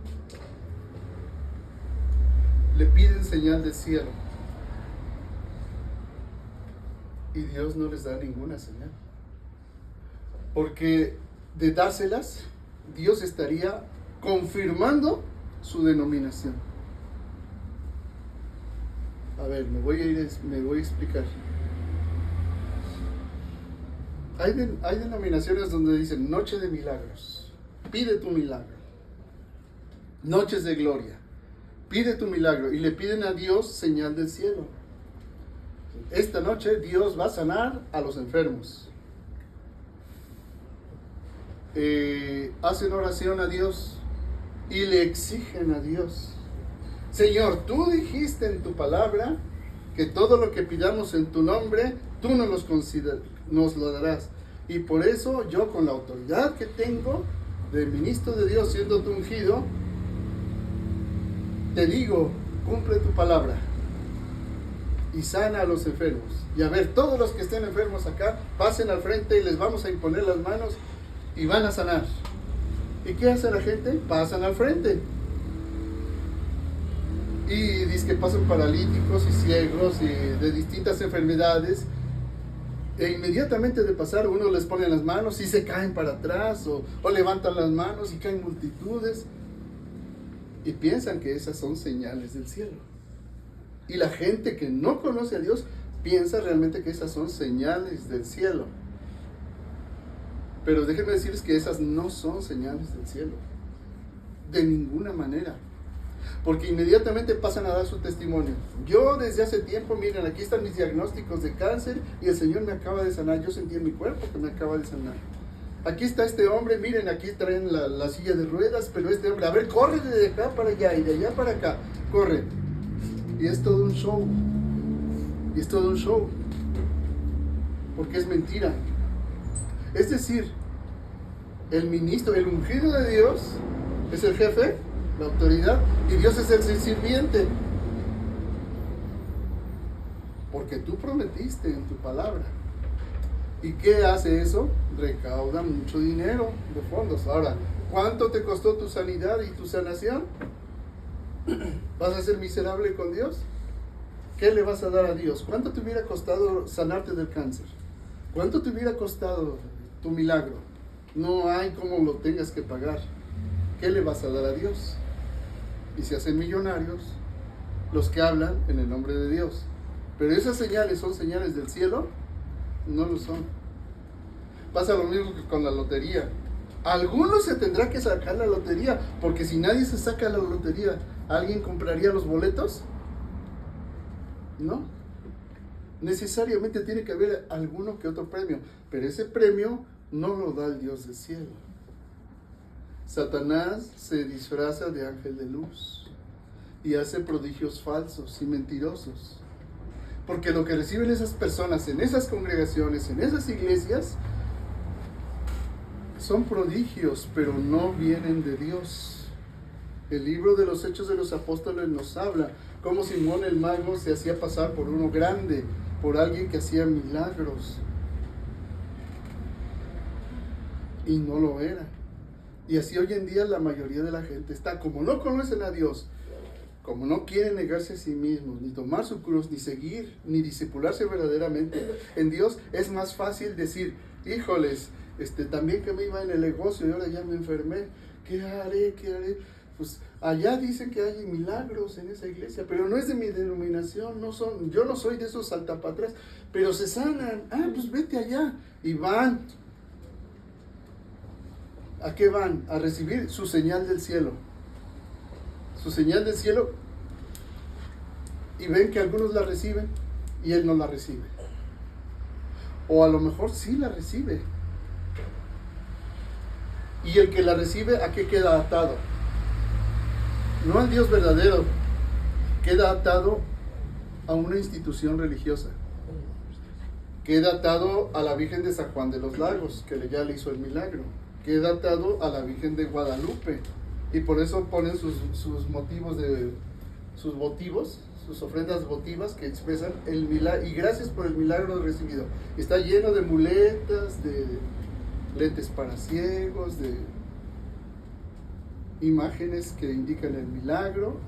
Le piden señal del cielo. Y Dios no les da ninguna señal. Porque de dárselas, Dios estaría confirmando su denominación. A ver, me voy a explicar. Hay denominaciones donde dicen noche de milagros, pide tu milagro. Noches de gloria, pide tu milagro. Y le piden a Dios señal del cielo. Esta noche Dios va a sanar a los enfermos. Hacen oración a Dios y le exigen a Dios: Señor, tú dijiste en tu palabra que todo lo que pidamos en tu nombre, tú nos lo darás. Y por eso yo, con la autoridad que tengo de ministro de Dios, siendo tu ungido, te digo, cumple tu palabra y sana a los enfermos. Y a ver, todos los que estén enfermos acá, pasen al frente y les vamos a imponer las manos y van a sanar. ¿Y qué hace la gente? Pasan al frente. Y dice que pasan paralíticos y ciegos y de distintas enfermedades. E inmediatamente de pasar, uno les pone las manos y se caen para atrás, o levantan las manos y caen multitudes. Y piensan que esas son señales del cielo. Y la gente que no conoce a Dios piensa realmente que esas son señales del cielo. Pero déjenme decirles que esas no son señales del cielo. De ninguna manera. Porque inmediatamente pasan a dar su testimonio. Yo desde hace tiempo, miren, aquí están mis diagnósticos de cáncer y el Señor me acaba de sanar. Yo sentí en mi cuerpo que me acaba de sanar. Aquí está este hombre, miren, aquí traen la silla de ruedas, pero este hombre, a ver, corre de acá para allá y de allá para acá. Corre. Y es todo un show. Y es todo un show. Porque es mentira. Es decir, el ministro, el ungido de Dios es el jefe, la autoridad, y Dios es el sirviente. Porque tú prometiste en tu palabra. ¿Y qué hace eso? Recauda mucho dinero de fondos. Ahora, ¿cuánto te costó tu sanidad y tu sanación? ¿Vas a ser miserable con Dios? ¿Qué le vas a dar a Dios? ¿Cuánto te hubiera costado sanarte del cáncer? ¿Cuánto te hubiera costado tu milagro? No hay cómo lo tengas que pagar. ¿Qué le vas a dar a Dios? Y se hacen millonarios los que hablan en el nombre de Dios. Pero esas señales son señales del cielo. No lo son. Pasa lo mismo que con la lotería. Algunos se tendrá que sacar la lotería, porque si nadie se saca la lotería, ¿alguien compraría los boletos? No. Necesariamente tiene que haber alguno que otro premio, pero ese premio no lo da el Dios del cielo. Satanás se disfraza de ángel de luz y hace prodigios falsos y mentirosos. Porque lo que reciben esas personas en esas congregaciones, en esas iglesias, son prodigios, pero no vienen de Dios. El libro de los Hechos de los Apóstoles nos habla cómo Simón el mago se hacía pasar por uno grande, por alguien que hacía milagros. Y no lo era. Y así hoy en día la mayoría de la gente está, como no conocen a Dios, como no quieren negarse a sí mismos, ni tomar su cruz, ni seguir, ni discipularse verdaderamente en Dios, es más fácil decir, híjoles, también que me iba en el negocio y ahora ya me enfermé, ¿qué haré? Pues allá dicen que hay milagros en esa iglesia, pero no es de mi denominación, yo no soy de esos saltapatras, pero se sanan, pues vete allá, y van. ¿A qué van? A recibir su señal del cielo. Su señal del cielo, y ven que algunos la reciben y él no la recibe. O a lo mejor sí la recibe. Y el que la recibe, ¿a qué queda atado? No al Dios verdadero, queda atado a una institución religiosa. Queda atado a la Virgen de San Juan de los Lagos, que ya le hizo el milagro. Queda atado a la Virgen de Guadalupe. Y por eso ponen sus motivos sus votivos, sus ofrendas votivas que expresan el milagro. Y gracias por el milagro recibido. Está lleno de muletas, de lentes para ciegos, de imágenes que indican el milagro.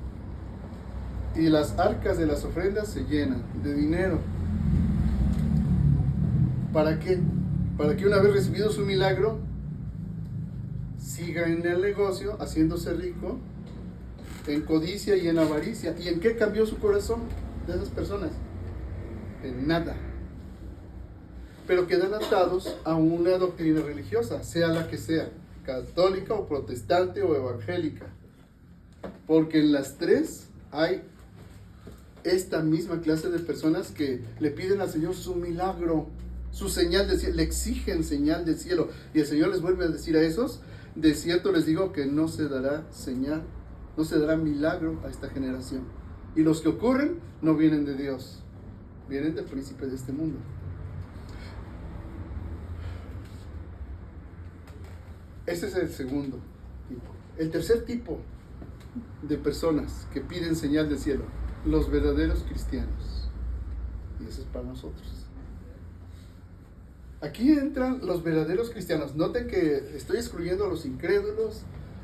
Y las arcas de las ofrendas se llenan de dinero. ¿Para qué? Para que una vez recibido su milagro, siga en el negocio, haciéndose rico, en codicia y en avaricia. ¿Y en qué cambió su corazón de esas personas? En nada. Pero quedan atados a una doctrina religiosa, sea la que sea, católica o protestante o evangélica. Porque en las tres hay esta misma clase de personas que le piden al Señor su milagro, su señal del cielo, le exigen señal del cielo. Y el Señor les vuelve a decir a esos: de cierto les digo que no se dará señal, no se dará milagro a esta generación. Y los que ocurren no vienen de Dios, vienen del príncipe de este mundo. Ese es el segundo tipo. El tercer tipo de personas que piden señal del cielo: los verdaderos cristianos. Y eso es para nosotros. Aquí entran los verdaderos cristianos. Noten que estoy excluyendo a los incrédulos,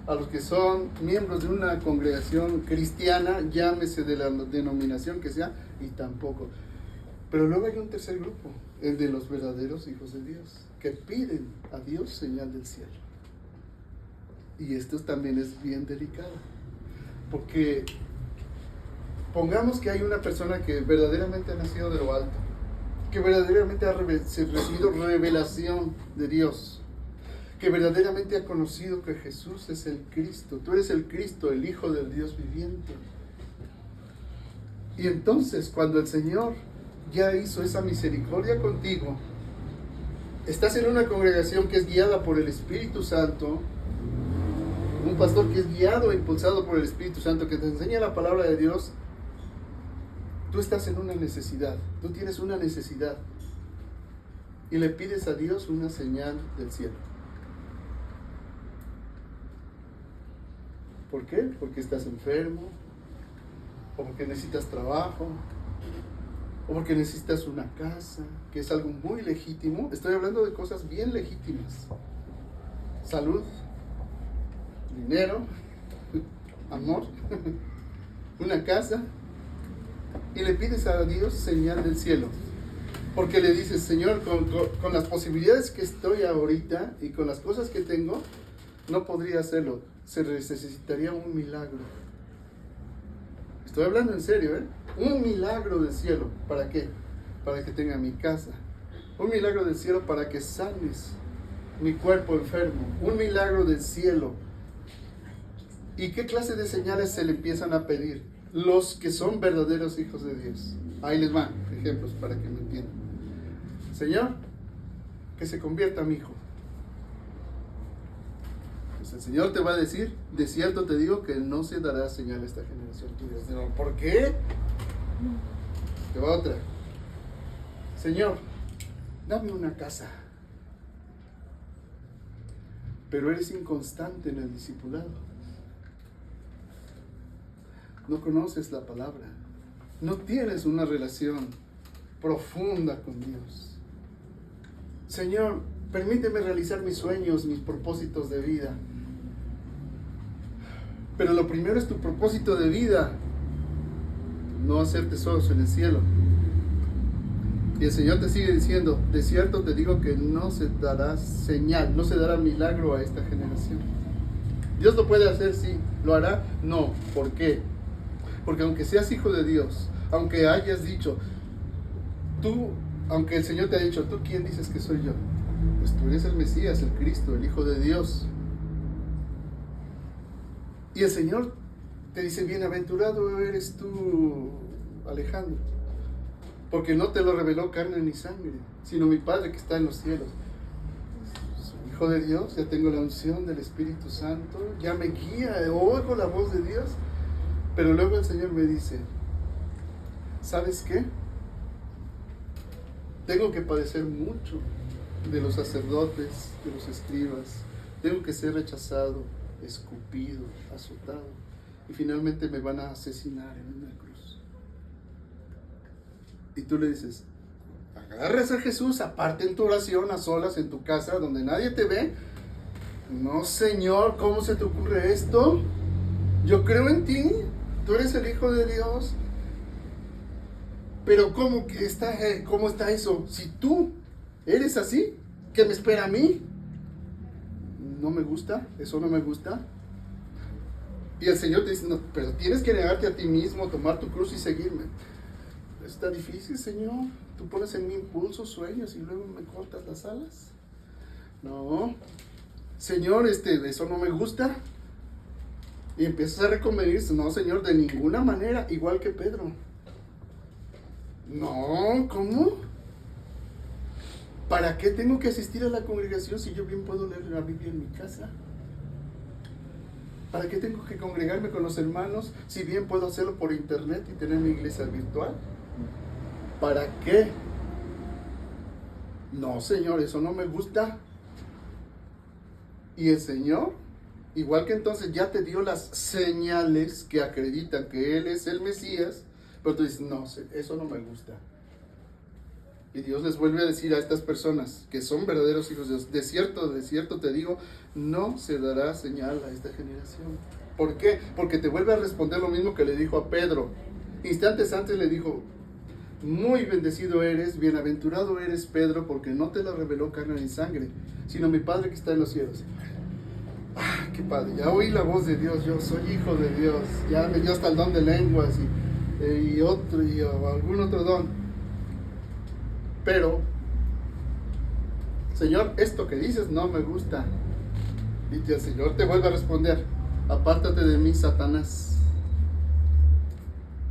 a los que son miembros de una congregación cristiana, llámese de la denominación que sea, y tampoco. Pero luego hay un tercer grupo, el de los verdaderos hijos de Dios, que piden a Dios señal del cielo. Y esto también es bien delicado, porque pongamos que hay una persona que verdaderamente ha nacido de lo alto, que verdaderamente ha recibido revelación de Dios, que verdaderamente ha conocido que Jesús es el Cristo. Tú eres el Cristo, el Hijo del Dios viviente. Y entonces, cuando el Señor ya hizo esa misericordia contigo, estás en una congregación que es guiada por el Espíritu Santo, un pastor que es guiado e impulsado por el Espíritu Santo, que te enseña la palabra de Dios. Tú estás en una necesidad, tú tienes una necesidad y le pides a Dios una señal del cielo. ¿Por qué? Porque estás enfermo, o porque necesitas trabajo, o porque necesitas una casa, que es algo muy legítimo. Estoy hablando de cosas bien legítimas: salud, dinero, amor, una casa. Y le pides a Dios señal del cielo, porque le dices: Señor, con las posibilidades que estoy ahorita y con las cosas que tengo, no podría hacerlo, se necesitaría un milagro. Estoy hablando en serio, un milagro del cielo. ¿Para qué? Para que tenga mi casa. Un milagro del cielo para que sanes mi cuerpo enfermo. Un milagro del cielo. ¿Y qué clase de señales se le empiezan a pedir? Los que son verdaderos hijos de Dios. Ahí les van ejemplos para que me entiendan. Señor, que se convierta mi hijo. Pues el Señor te va a decir: de cierto te digo que no se dará señal a esta generación. Tú dirás: no, ¿por qué? Te va otra. Señor, dame una casa. Pero eres inconstante en el discipulado. No conoces la palabra, no tienes una relación profunda con Dios. Señor, permíteme realizar mis sueños, mis propósitos de vida. Pero lo primero es tu propósito de vida, no hacer tesoros en el cielo. Y el Señor te sigue diciendo: de cierto te digo que no se dará señal, no se dará milagro a esta generación. ¿Dios lo puede hacer? Sí. ¿Lo hará? No. ¿Por qué? Porque aunque seas hijo de Dios, aunque hayas dicho, aunque el Señor te ha dicho: ¿tú quién dices que soy yo? Pues tú eres el Mesías, el Cristo, el Hijo de Dios. Y el Señor te dice: bienaventurado eres tú, Alejandro, porque no te lo reveló carne ni sangre, sino mi Padre que está en los cielos. Soy hijo de Dios, ya tengo la unción del Espíritu Santo, ya me guía, oigo la voz de Dios. Pero luego el Señor me dice, ¿sabes qué? Tengo que padecer mucho de los sacerdotes, de los escribas. Tengo que ser rechazado, escupido, azotado. Y finalmente me van a asesinar en una cruz. Y tú le dices, agarras a Jesús, aparte en tu oración, a solas, en tu casa, donde nadie te ve. No, Señor, ¿cómo se te ocurre esto? Yo creo en ti, tú eres el Hijo de Dios. Pero ¿cómo está eso? Si tú eres así, ¿qué me espera a mí? No me gusta, eso no me gusta. Y el Señor te dice, no, pero tienes que negarte a ti mismo, tomar tu cruz y seguirme. Está difícil, Señor. Tú pones en mí impulsos, sueños y luego me cortas las alas. No, Señor, eso no me gusta. Y empiezas a reconvenirse, no, Señor, de ninguna manera, igual que Pedro. No, ¿cómo? ¿Para qué tengo que asistir a la congregación si yo bien puedo leer la Biblia en mi casa? ¿Para qué tengo que congregarme con los hermanos si bien puedo hacerlo por internet y tener mi iglesia virtual? ¿Para qué? No, Señor, eso no me gusta. Y el Señor, igual que entonces ya te dio las señales que acreditan que Él es el Mesías, pero tú dices, no, eso no me gusta. Y Dios les vuelve a decir a estas personas que son verdaderos hijos de Dios, de cierto te digo, no se dará señal a esta generación. ¿Por qué? Porque te vuelve a responder lo mismo que le dijo a Pedro. Instantes antes le dijo, muy bendecido eres, bienaventurado eres, Pedro, porque no te lo reveló carne ni sangre, sino mi Padre que está en los cielos. ¡Ah, qué padre! Ya oí la voz de Dios, yo soy hijo de Dios, ya me dio hasta el don de lenguas y algún otro don. Pero, Señor, esto que dices no me gusta. Y el Señor te vuelve a responder, apártate de mí, Satanás,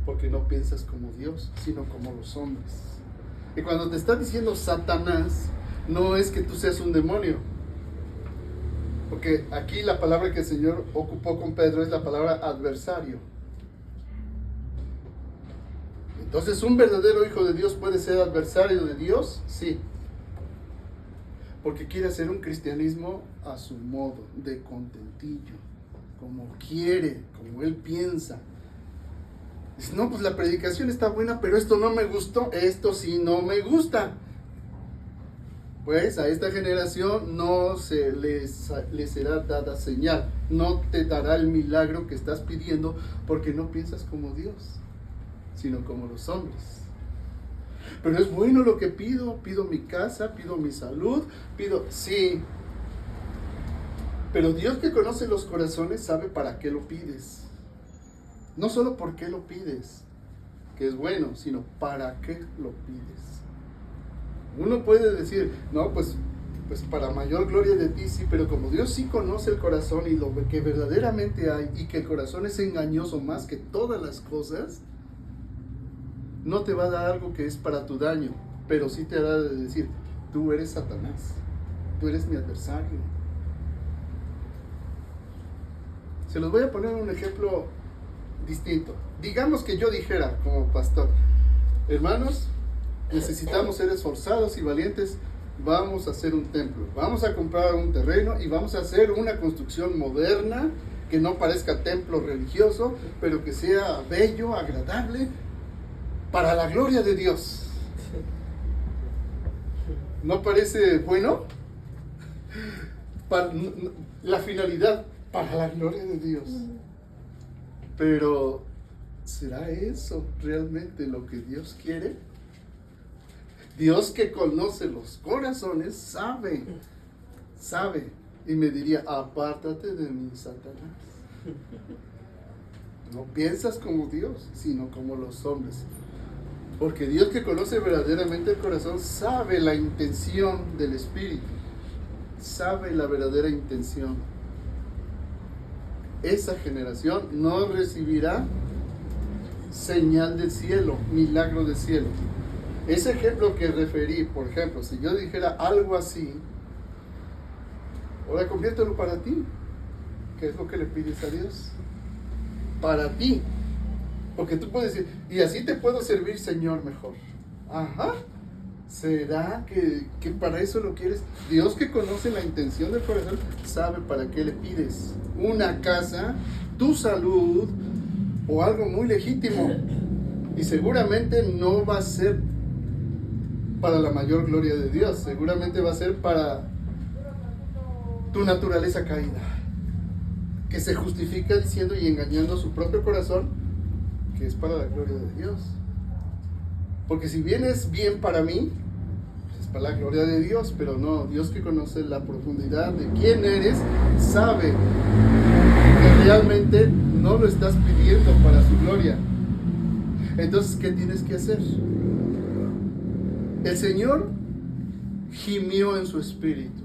porque no piensas como Dios, sino como los hombres. Y cuando te está diciendo Satanás, no es que tú seas un demonio, porque aquí la palabra que el Señor ocupó con Pedro es la palabra adversario. Entonces, ¿un verdadero hijo de Dios puede ser adversario de Dios? Sí. Porque quiere hacer un cristianismo a su modo, de contentillo, como quiere, como él piensa. Dice, no, pues la predicación está buena, pero esto no me gustó, esto sí no me gusta. Pues a esta generación no se les será dada señal, no te dará el milagro que estás pidiendo, porque no piensas como Dios, sino como los hombres. Pero es bueno lo que pido mi casa, pido mi salud, sí. Pero Dios que conoce los corazones sabe para qué lo pides. No solo por qué lo pides, que es bueno, sino para qué lo pides. Uno puede decir, no, pues para mayor gloria de ti, sí, pero como Dios sí conoce el corazón y lo que verdaderamente hay, y que el corazón es engañoso más que todas las cosas, no te va a dar algo que es para tu daño, pero sí te hará de decir, tú eres Satanás, tú eres mi adversario. Se los voy a poner un ejemplo distinto. Digamos que yo dijera como pastor, hermanos, necesitamos ser esforzados y valientes, vamos a hacer un templo, vamos a comprar un terreno y vamos a hacer una construcción moderna que no parezca templo religioso, pero que sea bello, agradable, para la gloria de Dios. ¿No parece bueno? La finalidad, para la gloria de Dios. Pero, ¿será eso realmente lo que Dios quiere? Dios que conoce los corazones sabe. Y me diría, apártate de mí, Satanás. No piensas como Dios, sino como los hombres. Porque Dios que conoce verdaderamente el corazón sabe la intención del Espíritu, sabe la verdadera intención. Esa generación no recibirá señal del cielo, milagro del cielo. Ese ejemplo que referí, por ejemplo, si yo dijera algo así, ahora conviértelo para ti. ¿Qué es lo que le pides a Dios? Para ti. Porque tú puedes decir, y así te puedo servir, Señor, mejor. Ajá. ¿Será que para eso lo quieres? Dios, que conoce la intención del corazón, sabe para qué le pides. Una casa, tu salud o algo muy legítimo. Y seguramente no va a ser para la mayor gloria de Dios. Seguramente va a ser para tu naturaleza caída, que se justifica diciendo y engañando a su propio corazón que es para la gloria de Dios. Porque si bien es bien para mí, pues es para la gloria de Dios, pero no, Dios, que conoce la profundidad de quién eres, sabe que realmente no lo estás pidiendo para su gloria. Entonces, ¿qué tienes que hacer? El Señor gimió en su espíritu,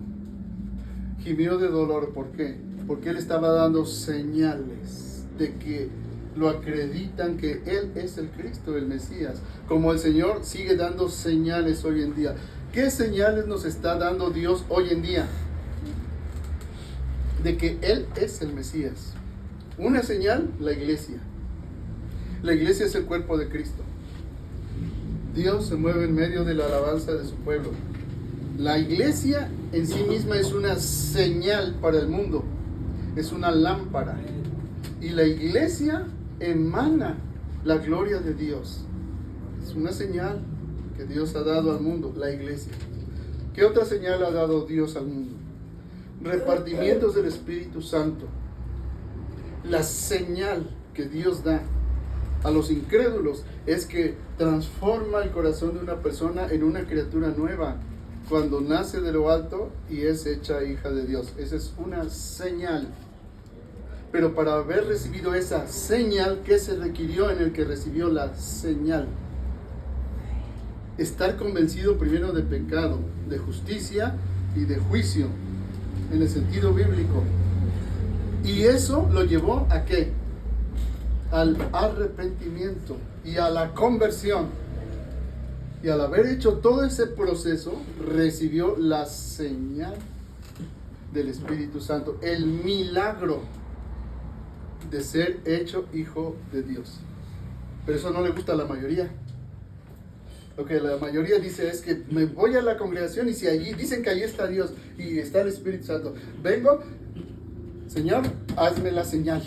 gimió de dolor. ¿Por qué? Porque Él estaba dando señales de que lo acreditan que Él es el Cristo, el Mesías. Como el Señor sigue dando señales hoy en día. ¿Qué señales nos está dando Dios hoy en día? De que Él es el Mesías. Una señal, la iglesia. La iglesia es el cuerpo de Cristo. Dios se mueve en medio de la alabanza de su pueblo. La iglesia en sí misma es una señal para el mundo. Es una lámpara. Y la iglesia emana la gloria de Dios. Es una señal que Dios ha dado al mundo, la iglesia. ¿Qué otra señal ha dado Dios al mundo? Repartimientos del Espíritu Santo. La señal que Dios da a los incrédulos es que transforma el corazón de una persona en una criatura nueva cuando nace de lo alto y es hecha hija de Dios. Esa es una señal. Pero para haber recibido esa señal, ¿qué se requirió en el que recibió la señal? Estar convencido primero de pecado, de justicia y de juicio, en el sentido bíblico. Y eso lo llevó ¿a qué? Al arrepentimiento y a la conversión. Y al haber hecho todo ese proceso, recibió la señal del Espíritu Santo, el milagro de ser hecho hijo de Dios. Pero eso no le gusta a la mayoría. Lo que la mayoría dice es que me voy a la congregación y si allí dicen que allí está Dios y está el Espíritu Santo, vengo, Señor, hazme la señal.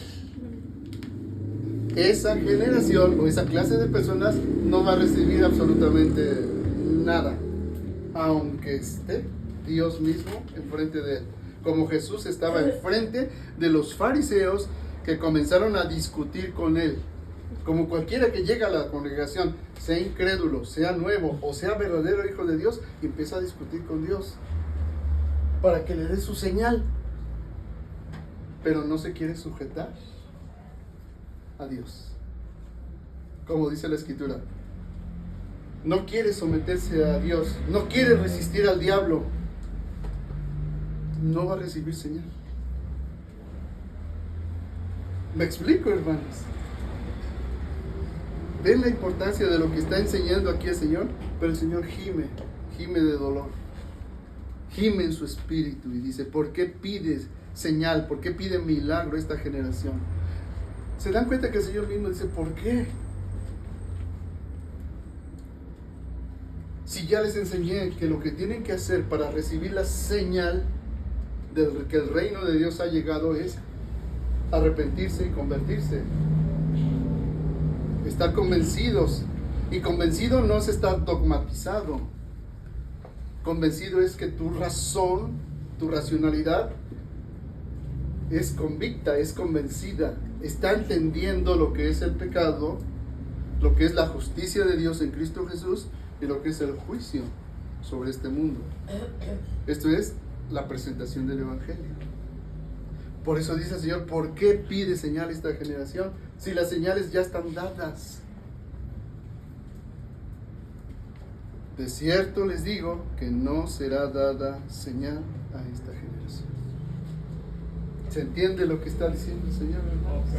Esa generación o esa clase de personas no va a recibir absolutamente nada, aunque esté Dios mismo enfrente de él. Como Jesús estaba enfrente de los fariseos que comenzaron a discutir con él. Como cualquiera que llega a la congregación, sea incrédulo, sea nuevo o sea verdadero hijo de Dios, y empieza a discutir con Dios para que le dé su señal, pero no se quiere sujetar a Dios. Como dice la Escritura, no quiere someterse a Dios, no quiere resistir al diablo, no va a recibir señal. ¿Me explico, hermanos? ¿Ven la importancia de lo que está enseñando aquí el Señor? Pero el Señor gime de dolor, gime en su espíritu y dice, ¿por qué pides señal? ¿Por qué pide milagro esta generación? ¿Se dan cuenta que el Señor mismo dice, ¿por qué? Si ya les enseñé que lo que tienen que hacer para recibir la señal de que el reino de Dios ha llegado es arrepentirse y convertirse. Estar convencidos. Y convencido no es estar dogmatizado. Convencido es que tu razón, tu racionalidad es convicta, es convencida. Está entendiendo lo que es el pecado, lo que es la justicia de Dios en Cristo Jesús y lo que es el juicio sobre este mundo. Esto es la presentación del Evangelio. Por eso dice el Señor, ¿por qué pide señal esta generación? Si las señales ya están dadas. De cierto les digo que no será dada señal a esta generación. ¿Se entiende lo que está diciendo el Señor, hermanos?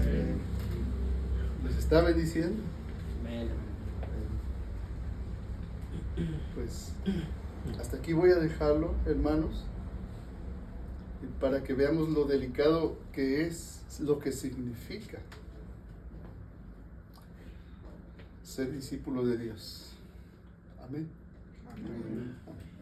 Les está bendiciendo. pues hasta aquí voy a dejarlo, hermanos, para que veamos lo delicado que es, lo que significa ser discípulo de Dios. Amén. Amén. Amén.